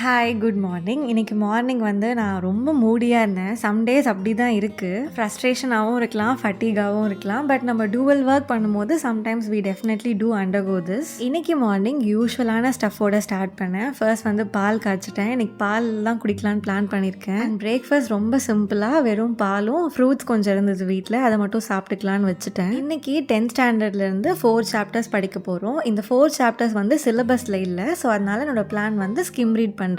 Hi, good morning. இன்னைக்கு morning வந்து நான் ரொம்ப மூடியா இருந்தேன். சம் டேஸ் அப்படி தான் இருக்கு. ஃப்ரஸ்ட்ரேஷனாவும் இருக்கலாம், ஃபட்டீகாவும் இருக்கலாம். பட் நம்ம டூவல் ஒர்க் பண்ணும்போது sometimes we definitely do undergo this. இன்னைக்கு மார்னிங் யூஷுவலான ஸ்டஃபோட ஸ்டார்ட் பண்ணேன். ஃபர்ஸ்ட் வந்து பால் காய்ச்சிட்டேன். இன்னைக்கு பால்லாம் குடிக்கலான்னு பிளான் பண்ணியிருக்கேன். அண்ட் பிரேக்ஃபாஸ்ட் ரொம்ப சிம்பிளாக வெறும் பாலும் ஃப்ரூட்ஸ் கொஞ்சம் இருந்தது வீட்டில், அதை மட்டும் சாப்பிட்டுக்கலான்னு வச்சுட்டேன். இன்னைக்கு 10th ஸ்டாண்டர்ட்லேருந்து 4 சாப்டர்ஸ் படிக்க போகிறோம். இந்த 4 சாப்டர்ஸ் வந்து சிலபஸில் இல்லை. ஸோ அதனால என்னோட பிளான் வந்து ஸ்கிம் ரீட் பண்ணுறது.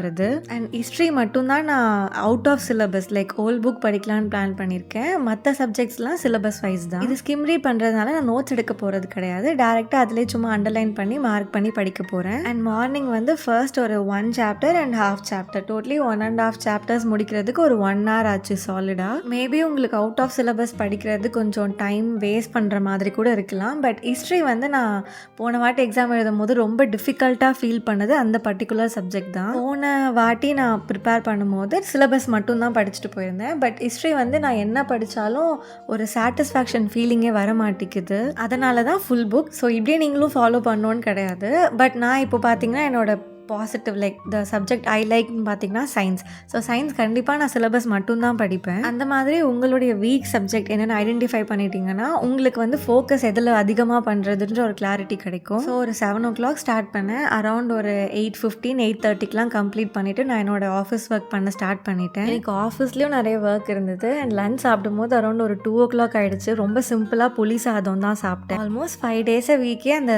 அண்ட் ஹிஸ்ட்ரி மட்டும்தான் நான் out of syllabus like old book படிக்கலான்னு பிளான் பண்ணியிருக்கேன். மற்ற சப்ஜெக்ட்ஸ்லாம் சிலபஸ் வைஸ் தான். இது ஸ்கிம் ரீட் பண்ணுறதுனால நான் நோட்ஸ் எடுக்க போகிறது கிடையாது. டேரெக்டாக அதிலே சும்மா அண்டர்லைன் பண்ணி மார்க் பண்ணி படிக்க போகிறேன். அண்ட் மார்னிங் வந்து ஃபர்ஸ்ட் ஒரு 1 chapter and half chapter, totally 1.5 chapters முடிக்கிறதுக்கு ஒரு 1 hour ஆச்சு சாலிடாக. மேபி உங்களுக்கு அவுட் ஆஃப் சிலபஸ் படிக்கிறது கொஞ்சம் டைம் வேஸ்ட் பண்ணுற மாதிரி கூட இருக்கலாம். பட் ஹிஸ்ட்ரி வந்து நான் போன வாட்டி எக்ஸாம் எழுதும் போது ரொம்ப டிஃபிகல்ட்டாக ஃபீல் பண்ணது அந்த பர்டிகுலர் சப்ஜெக்ட் தான். போன வாட்டி நான் ப்ரிப்பேர் பண்ணும்போது சிலபஸ் மட்டும்தான் படிச்சுட்டு போயிருந்தேன். பட் ஹிஸ்ட்ரி வந்து நான் என்ன படித்தாலும் ஒரு சாட்டிஸ்ஃபேக்ஷன் ஃபீலிங்கே வர மாட்டேங்குது. அதனால தான் ஃபுல் புக். ஸோ இப்படியே நீங்களும் ஃபாலோ பண்ணணுன்னு கிடையாது. பட் நான் இப்போ பார்த்தீங்கன்னா என்னோட positive like the subject I லைக்னு பார்த்தீங்கன்னா சயின்ஸ். ஸோ சயின்ஸ் கண்டிப்பாக நான் சிலபஸ் மட்டும்தான் படிப்பேன். அந்த மாதிரி உங்களுடைய வீக் சப்ஜெக்ட் என்னென்னு ஐடென்டிஃபை பண்ணிட்டீங்கன்னா உங்களுக்கு வந்து ஃபோக்கஸ் எதில் அதிகமாக பண்ணுறதுன்ற ஒரு கிளாரிட்டி கிடைக்கும். ஸோ ஒரு 7 o'clock ஸ்டார்ட் பண்ணேன். அரௌண்ட் ஒரு 8:15 8:30க்கெலாம் கம்ப்ளீட் பண்ணிவிட்டு நான் என்னோட ஆஃபீஸ் ஒர்க் பண்ண ஸ்டார்ட் பண்ணிட்டேன். எனக்கு ஆஃபீஸ்லேயும் நிறைய ஒர்க் இருந்தது. அண்ட் லஞ்ச் சாப்பிடும்போது அரௌண்ட் ஒரு 2 o'clock ஆகிடுச்சு. ரொம்ப சிம்பிளாக புளி சாதம் தான் சாப்பிட்டேன். ஆல்மோஸ்ட் 5 days a வீக்கே அந்த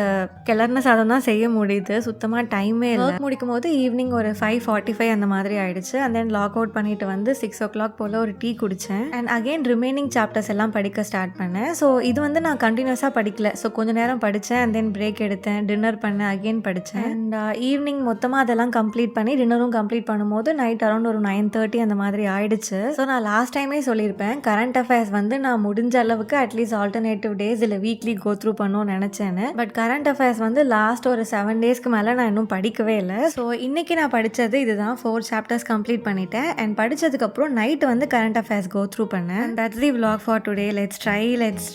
கிளர்ன சாதம் தான் செய்ய முடியுது. சுத்தமாக டைமே இல்லை. முடிக்கும் போது ஈவினிங் ஒரு 5:45 அந்த மாதிரி ஆயிடுச்சு. அண்ட் தென் லாக் அவுட் பண்ணிட்டு வந்து 6 o'clock போல் ஒரு டீ குடித்தேன். அண்ட் அகெயின் ரிமைனிங் சாப்டர்ஸ் எல்லாம் படிக்க ஸ்டார்ட் பண்ணேன். ஸோ இது வந்து நான் கண்டினியூஸாக படிக்கல. ஸோ கொஞ்சம் நேரம் படித்தேன். அண்ட் தென் பிரேக் எடுத்தேன், டின்னர் பண்ணேன், அகெயின் படித்தேன். அண்ட் ஈவினிங் மொத்தமாக அதெல்லாம் கம்ப்ளீட் பண்ணி டின்னரும் கம்ப்ளீட் பண்ணும்போது நைட் அரௌண்ட் ஒரு 9:30 அந்த மாதிரி ஆயிடுச்சு. ஸோ நான் லாஸ்ட் டைமே சொல்லியிருப்பேன், கரண்ட் அஃபேர்ஸ் வந்து நான் முடிஞ்ச அளவுக்கு அட்லீஸ்ட் ஆல்டர்னேட்டிவ் டேஸ் இல்லை வீக்லி கோ த்ரூ பண்ணணும்னு நினச்சேன்னு. பட் கரண்ட் அஃபேர்ஸ் வந்து லாஸ்ட் ஒரு 7 daysக்கு மேலே நான் இன்னும் படிக்கவே இல்லை. ஸோ இன்றைக்கி நான் படித்தது இதுதான். 4 சாப்டர்ஸ் கம்ப்ளீட் பண்ணிட்டேன். அண்ட் படித்ததுக்கப்புறம் நைட்டு வந்து கரண்ட் அஃபேர்ஸ் கோ த்ரூ பண்ணேன். That's the vlog for today. Let's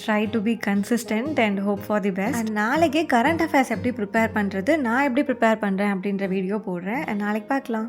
try to be consistent and hope for the best. And நாளைக்கு கரண்ட் அஃபேர்ஸ் எப்படி ப்ரிப்பேர் பண்ணுறது, நான் எப்படி ப்ரிப்பேர் பண்ணுறேன் அப்படின்ற வீடியோ போடுறேன். அண்ட் நாளைக்கு பார்க்கலாம்.